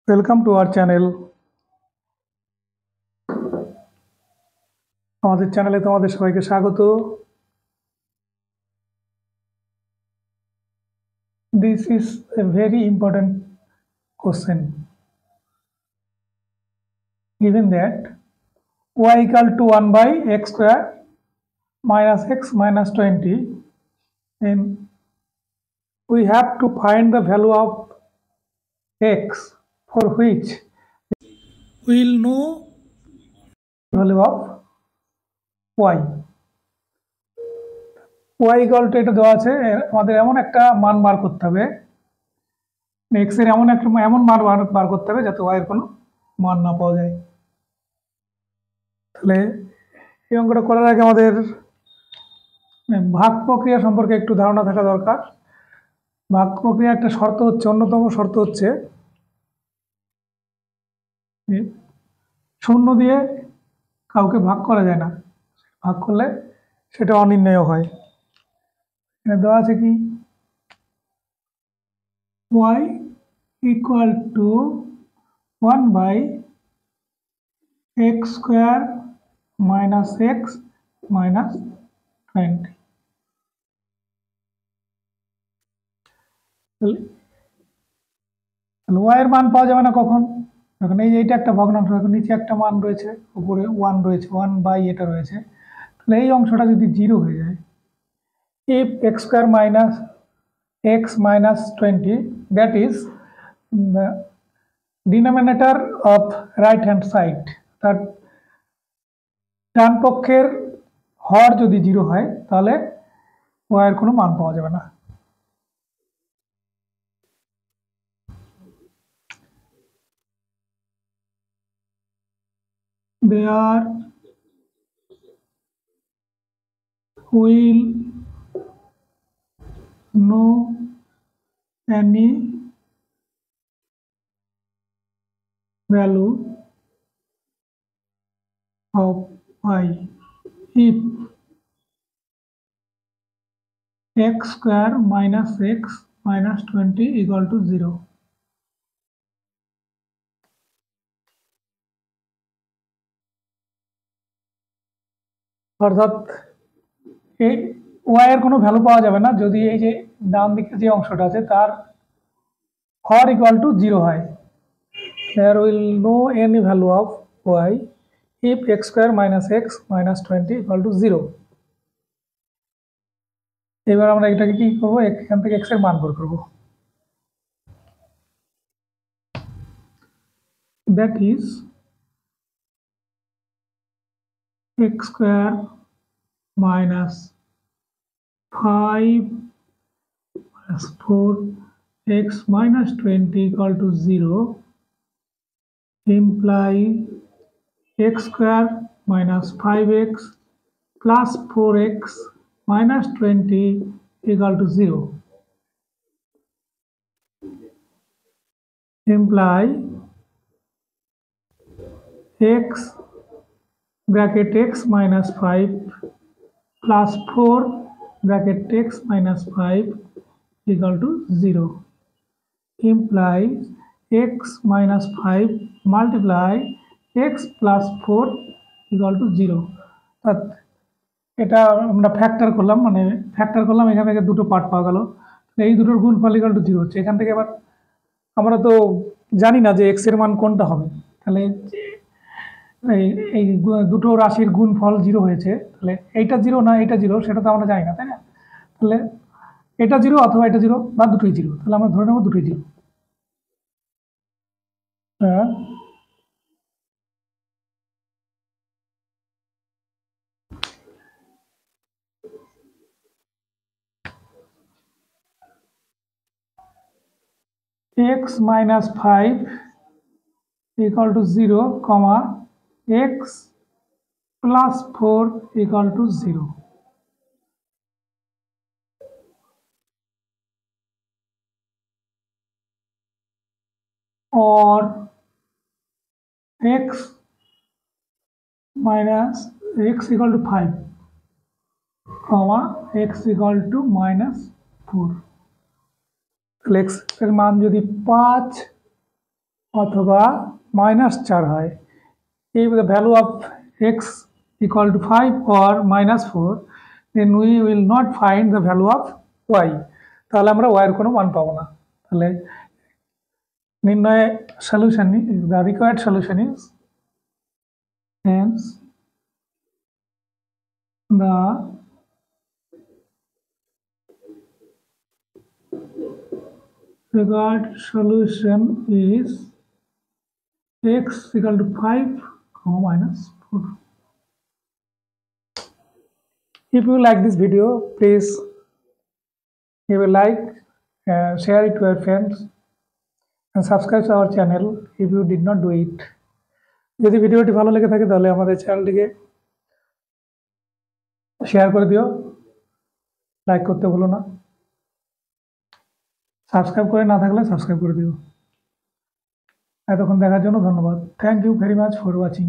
Welcome to our channel. আমাদের চ্যানেলে তোমাদের সবাইকে স্বাগত। This is a very important question. Given that y equal to 1 by x square minus x minus 20, then we have to find the value of x for which we will know value of y. y equal to এটা দেওয়া আছে, আমাদের এমন একটা মান বার করতে হবে, x এর এমন মান বার করতে হবে যাতে y এর কোনো মান না পাওয়া যায়। তাহলে এই অঙ্কটা করার আগে আমাদের ভাগ প্রক্রিয়া সম্পর্কে একটু ধারণা থাকা দরকার। ভাগ প্রক্রিয়া একটা শর্ত হচ্ছে, অন্যতম শর্ত হচ্ছে শূন্য দিয়ে কাউকে ভাগ করা যায় না, ভাগ করলে সেটা অনির্ণেয় হয়। এখানে দেওয়া আছে কি y equal to 1 by x square minus x minus 20। y এর মান পাওয়া যাবে না কখন? এখন এইটা একটা ভগ্নাংশ, এখন নিচে একটা মান রয়েছে, উপরে 1 রয়েছে, 1 বাই এটা রয়েছে, তাহলে এই অংশটা যদি 0 হয়ে যায়, if x square minus x minus 20, that is the denominator of right hand side, তার ডান পক্ষের হর যদি 0 হয় তাহলে y এর কোনো মান পাওয়া যাবে না। There will no any value of y if x square minus x minus 20 equal to 0। অর্থাৎ এই y এর কোনো ভ্যালু পাওয়া যাবে না যদি এই যে ডান দিকে যে অংশটা আছে তার হর ইকুয়াল টু 0 হয়। There will no any value of y if x square minus x minus 20 equal to 0। এবার আমরা এটাকে কি করব, এখান থেকে x এর মান বের করব। That is x square minus 5 plus 4x minus 20 equal to 0 imply x square minus 5x plus 4x minus 20 equal to 0 imply x bracket x minus 5 plus 4 bracket x minus 5 equal to 0 implies x minus 5 multiply x plus 4 equal to 0। এটা আমরা factor করলাম, এখান থেকে দুটো part পাওয়া গেল, এই দুটোর গুণফল ইকুয়াল টু 0 হচ্ছে। এখান থেকে এবার আমরা তো জানি না যে x এর মান কোনটা হবে, তাহলে এই দুটো রাশির গুণফল 0 হয়েছে, তাহলে এইটা 0 না এটা 0 সেটা তো আমরা জানি না, তাই না? তাহলে এটা 0 অথবা এটা 0 বা দুটোই 0, তাহলে আমরা ধরে নেব দুটোই 0। x minus 5 equal to 0, comma x plus 4 equal to 0, or x minus x equal to 5, comma x equal to minus 4। x এর মান যদি 5 অথবা -4 হয়, if the value of x equal to 5 or -4, then we will not find the value of y. তাহলে আমরা y এর কোনো মান পাবো না। তাহলে নির্ণয় solution, the required solution is hence the required solution is x equal to 5, -4. If you like this video, please give a like, share it to your friends, and subscribe to our channel if you did not do it. যদি ভিডিওটি ভালো লেগে থাকে তাহলে আমাদের চ্যানেলটিকে share করে দিও, লাইক করতে ভুলো না, সাবস্ক্রাইব করে না থাকলে সাবস্ক্রাইব করে দিও। এতক্ষণ দেখার জন্য ধন্যবাদ। Thank you very much for watching.